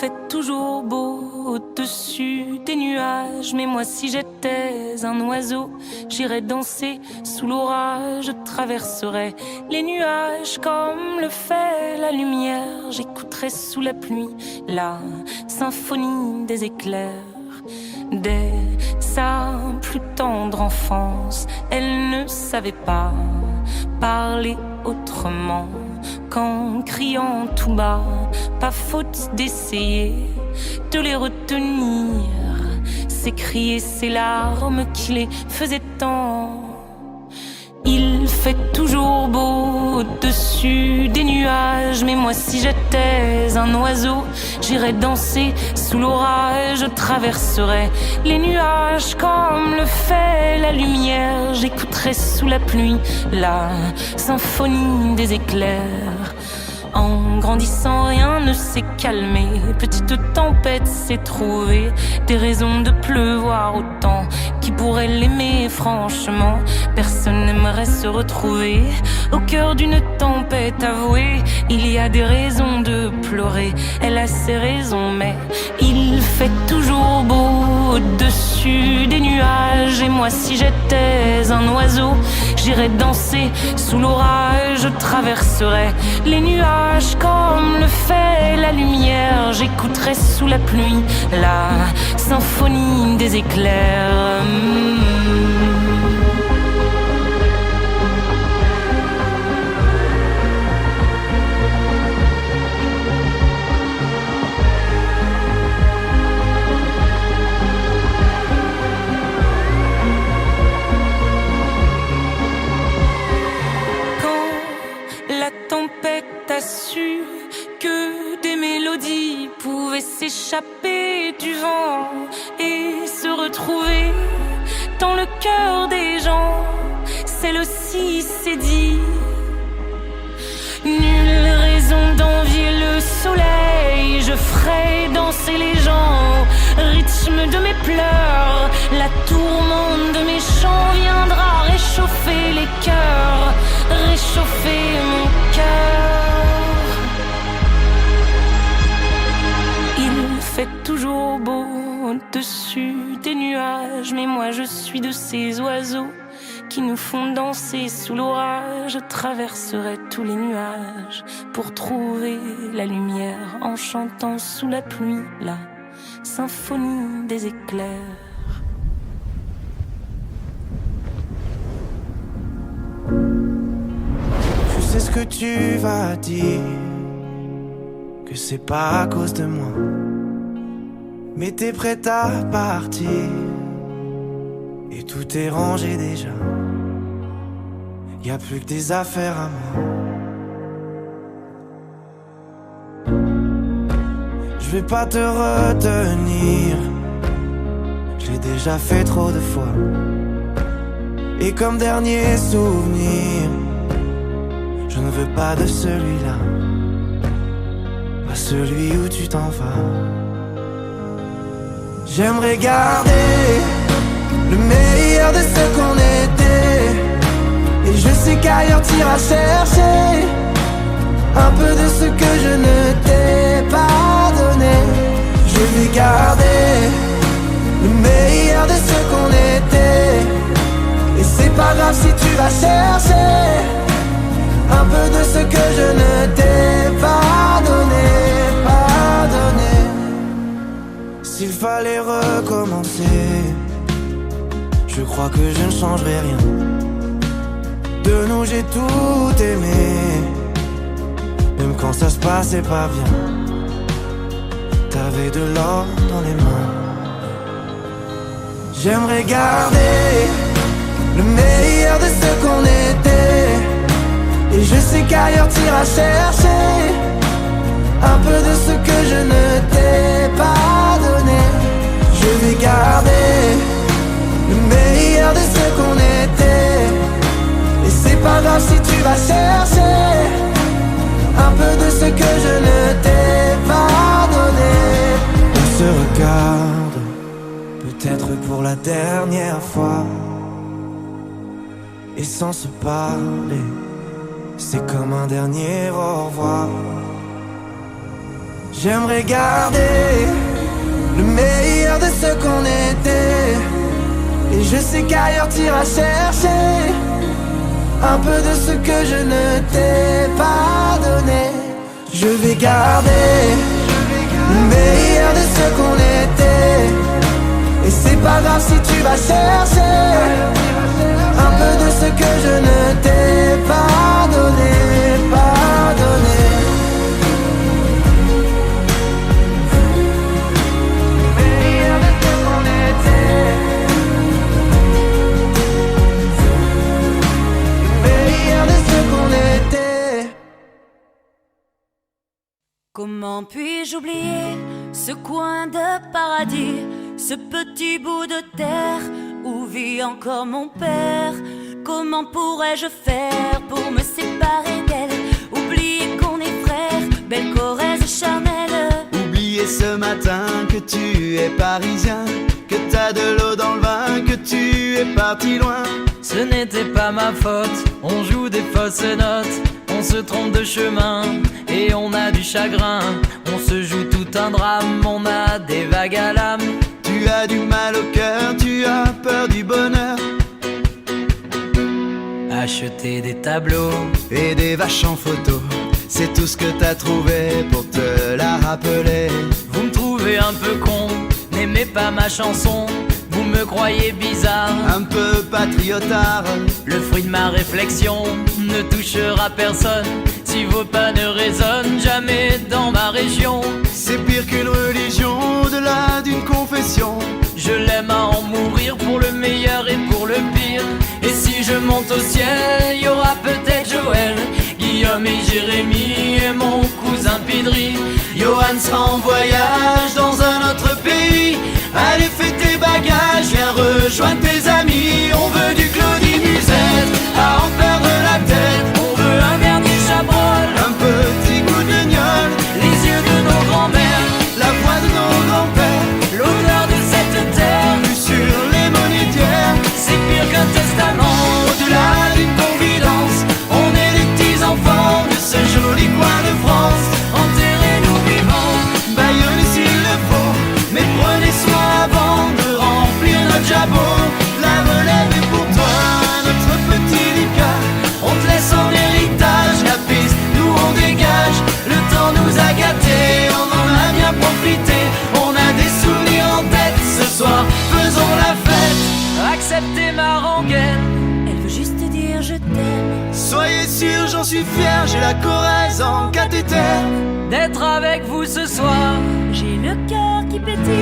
fait toujours beau au-dessus des nuages. Mais moi si j'étais un oiseau, j'irais danser sous l'orage. Je traverserais les nuages comme le fait la lumière. J'écouterais sous la pluie la symphonie des éclairs. Dès sa plus tendre enfance, elle ne savait pas parler autrement qu'en criant tout bas. Pas faute d'essayer de les retenir, ces cris et ces larmes qui les faisaient tant. Il fait toujours beau au-dessus des nuages. Mais moi si j'étais un oiseau, j'irais danser sous l'orage. Je traverserais les nuages comme le fait la lumière. J'écouterais sous la pluie la symphonie des éclairs. En grandissant, rien ne s'est calmé. Petite tempête s'est trouvée des raisons de pleuvoir autant. Qui pourrait l'aimer franchement? Personne n'aimerait se retrouver au cœur d'une tempête avouée. Il y a des raisons de pleurer, elle a ses raisons, mais il fait toujours beau au-dessus des nuages. Et moi si j'étais un oiseau, j'irais danser sous l'orage. Je traverserais les nuages comme le fait la lumière. J'écouterais sous la pluie la symphonie des éclairs. T'as su que des mélodies pouvaient s'échapper du vent et se retrouver dans le cœur des gens. Celle aussi s'est dit: nulle raison d'envier le soleil. Je ferai danser les gens au rythme de mes pleurs. La tourmente de mes chants viendra réchauffer les cœurs, réchauffer mon cœur. Il fait toujours beau au-dessus des nuages. Mais moi je suis de ces oiseaux qui nous font danser sous l'orage. Je traverserai tous les nuages pour trouver la lumière, en chantant sous la pluie la symphonie des éclairs. Je sais ce que tu vas dire, que c'est pas à cause de moi, mais t'es prête à partir et tout est rangé déjà. Y'a plus que des affaires à moi. Je vais pas te retenir, je l'ai déjà fait trop de fois. Et comme dernier souvenir, je ne veux pas de celui-là, pas celui où tu t'en vas. J'aimerais garder le meilleur de ce qu'on était, et je sais qu'ailleurs t'iras chercher un peu de ce que je ne t'ai pas donné. Je vais garder le meilleur de ce qu'on était, et c'est pas grave si tu vas chercher un peu de ce que je ne t'ai pas donné, pas donné. S'il fallait recommencer, je crois que je ne changerai rien. De nous j'ai tout aimé, même quand ça se passait pas bien. T'avais de l'or dans les mains. J'aimerais garder le meilleur de ce qu'on était, et je sais qu'ailleurs t'iras chercher un peu de ce que je ne t'ai pas donné. Je vais garder le meilleur de ce qu'on était, et c'est pas grave si tu vas chercher un peu de ce que je ne t'ai pas donné. On se regarde, peut-être pour la dernière fois, et sans se parler, c'est comme un dernier au revoir. J'aimerais garder le meilleur de ce qu'on était. Et je sais qu'ailleurs t'iras chercher un peu de ce que je ne t'ai pas donné. Je vais garder le meilleur de ce qu'on était. Et c'est pas grave si tu vas chercher un peu de ce que je ne t'ai pas donné, pas donné. Comment puis-je oublier ce coin de paradis, ce petit bout de terre où vit encore mon père? Comment pourrais-je faire pour me séparer d'elle? Oublier qu'on est frères, belle Corrèze charnelle. Oublier ce matin que tu es parisien, que t'as de l'eau dans le vin, que tu es parti loin. Ce n'était pas ma faute, on joue des fausses notes, on se trompe de chemin et on a du chagrin. On se joue tout un drame, on a des vagues à l'âme. Tu as du mal au cœur, tu as peur du bonheur. Acheter des tableaux et des vaches en photo, c'est tout ce que t'as trouvé pour te la rappeler. Vous me trouvez un peu con, n'aimez pas ma chanson. Vous me croyez bizarre, un peu patriotard. Le fruit de ma réflexion ne touchera personne si vos pas ne résonnent jamais dans ma région. C'est pire qu'une religion, au-delà d'une confession. Je l'aime à en mourir pour le meilleur et pour le pire. Et si je monte au ciel, y aura peut-être Joël, Guillaume et Jérémy et mon cousin Pidri. Johan sera en voyage dans un autre pays. Allez fais tes bagages, viens rejoindre tes amis. On veut du Claudie Musette, à en perdre la tête. On veut un dernier chabrol, un petit goût de gnôle, les yeux de nos grands-mères, la voix de nos grands-pères, l'odeur de cette terre vue sur les monétaires. C'est pire qu'un testament, au-delà d'une confidence. On est les petits enfants de ce joli coin de France. enterrez-nous vivants, baillonnez s'il le faut, mais prenez soin avant de remplir notre jabot. La relève est pour toi, notre petit Lucas. On te laisse en héritage la piste, nous on dégage. Le temps nous a gâtés, on en a bien profité. On a des souvenirs en tête, ce soir faisons la fête. acceptez ma rengaine. Elle veut juste dire je t'aime. Soyez sûrs, j'en suis fier, j'ai la Corrèze en cathéter. D'être avec vous ce soir, J'ai le cœur qui pétille.